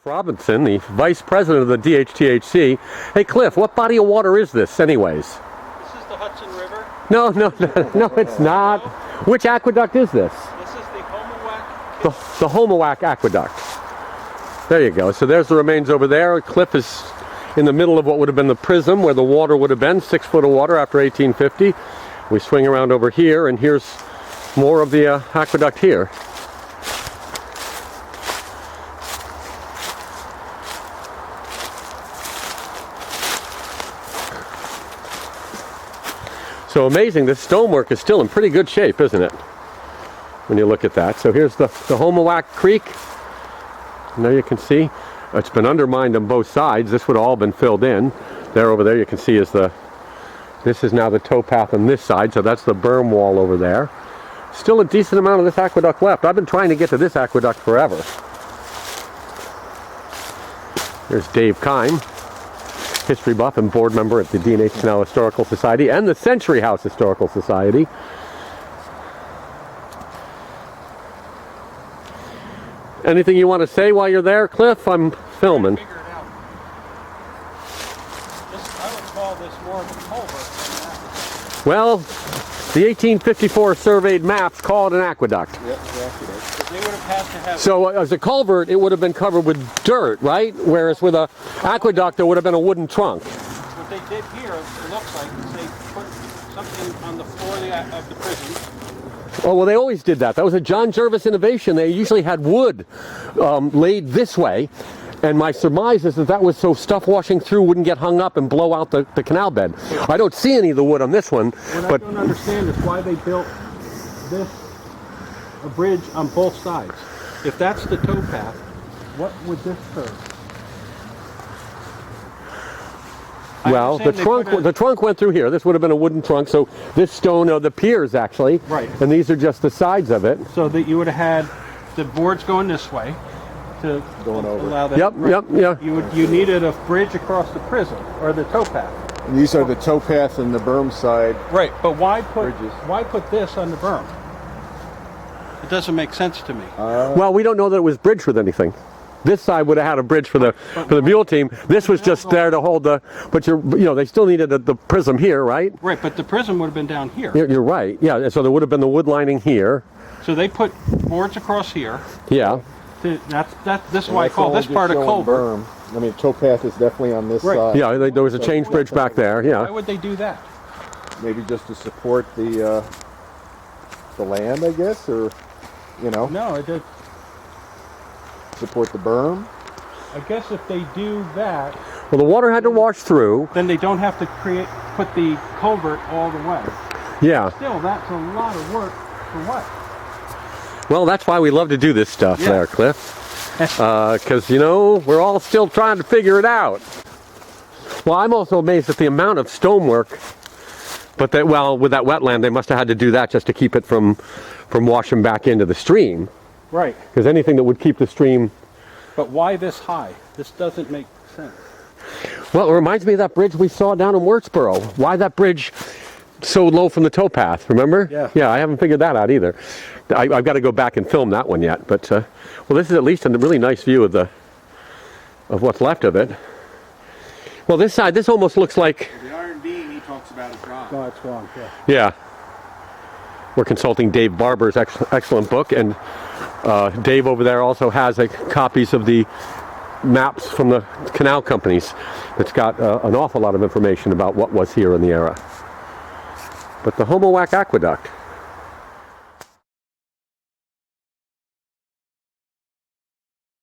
Robinson, the vice president of the DHTHC. Hey Cliff, what body of water is this anyways? This is the Hudson River. No, it's not. Which aqueduct is this? This is the Homowack. The Homowack Aqueduct. There you go. So there's the remains over there. Cliff is in the middle of what would have been the prism where the water would have been, 6 foot of water after 1850. We swing around over here and here's more of the aqueduct here. So amazing, this stonework is still in pretty good shape, isn't it? When you look at that. So here's the Homowack Creek. And there you can see it's been undermined on both sides. This would have all been filled in. There over there you can see is this is now the towpath on this side, so that's the berm wall over there. Still a decent amount of this aqueduct left. I've been trying to get to this aqueduct forever. There's Dave Keim, history buff and board member at the D&H Canal Historical Society and the Century House Historical Society. Anything you want to say while you're there, Cliff? I'm filming. I would call this more of a culvert. Well, the 1854 surveyed maps call it an aqueduct. Yep, the aqueduct. They would have had to have. So as a culvert, it would have been covered with dirt, right? Whereas with an aqueduct, there would have been a wooden trunk. What they did here, it looks like, is they put something on the floor of the prison. Oh, well, they always did that. That was a John Jervis innovation. They usually had wood laid this way. And my surmise is that was so stuff washing through wouldn't get hung up and blow out the canal bed. I don't see any of the wood on this one. What I don't understand is why they built a bridge on both sides. If that's the towpath, what would this serve? Well, the trunk went through here. This would have been a wooden trunk. So this stone are the piers, actually. Right. And these are just the sides of it. So that you would have had the boards going this way to going over. Allow that. Yep, right. yeah. You needed a bridge across the prism or the towpath. And these are the towpath and the berm side. Right, but why put this on the berm? It doesn't make sense to me. Well, we don't know that it was bridged with anything. This side would have had a bridge for the mule team. This was just there to hold the. But they still needed the prism here, right? Right, but the prism would have been down here. You're right. Yeah. So there would have been the wood lining here. So they put boards across here. Yeah. This is why I call this part a culvert. Berm. I mean, towpath is definitely on this side. Yeah. There was a change bridge back there. Yeah. Why would they do that? Maybe just to support the land, I guess, or No, it did. Support the berm. I guess if they do that, Well, the water had to wash through. then they don't have to put the culvert all the way. Yeah. Still, that's a lot of work for what? Well, that's why we love to do this stuff there, Cliff. Because, we're all still trying to figure it out. Well, I'm also amazed at the amount of stonework. But with that wetland, they must have had to do that just to keep it from washing back into the stream. Right. Because anything that would keep the stream... But why this high? This doesn't make sense. Well, it reminds me of that bridge we saw down in Wurtsboro. Why that bridge so low from the towpath, remember? Yeah. Yeah, I haven't figured that out either. I've got to go back and film that one yet. But, well, this is at least a really nice view of what's left of it. Well, this side, this almost looks like... The iron beam he talks about is wrong. No, it's wrong, yeah. Yeah. We're consulting Dave Barber's excellent book, and Dave over there also has copies of the maps from the canal companies that's got an awful lot of information about what was here in the era. But the Homowack Aqueduct,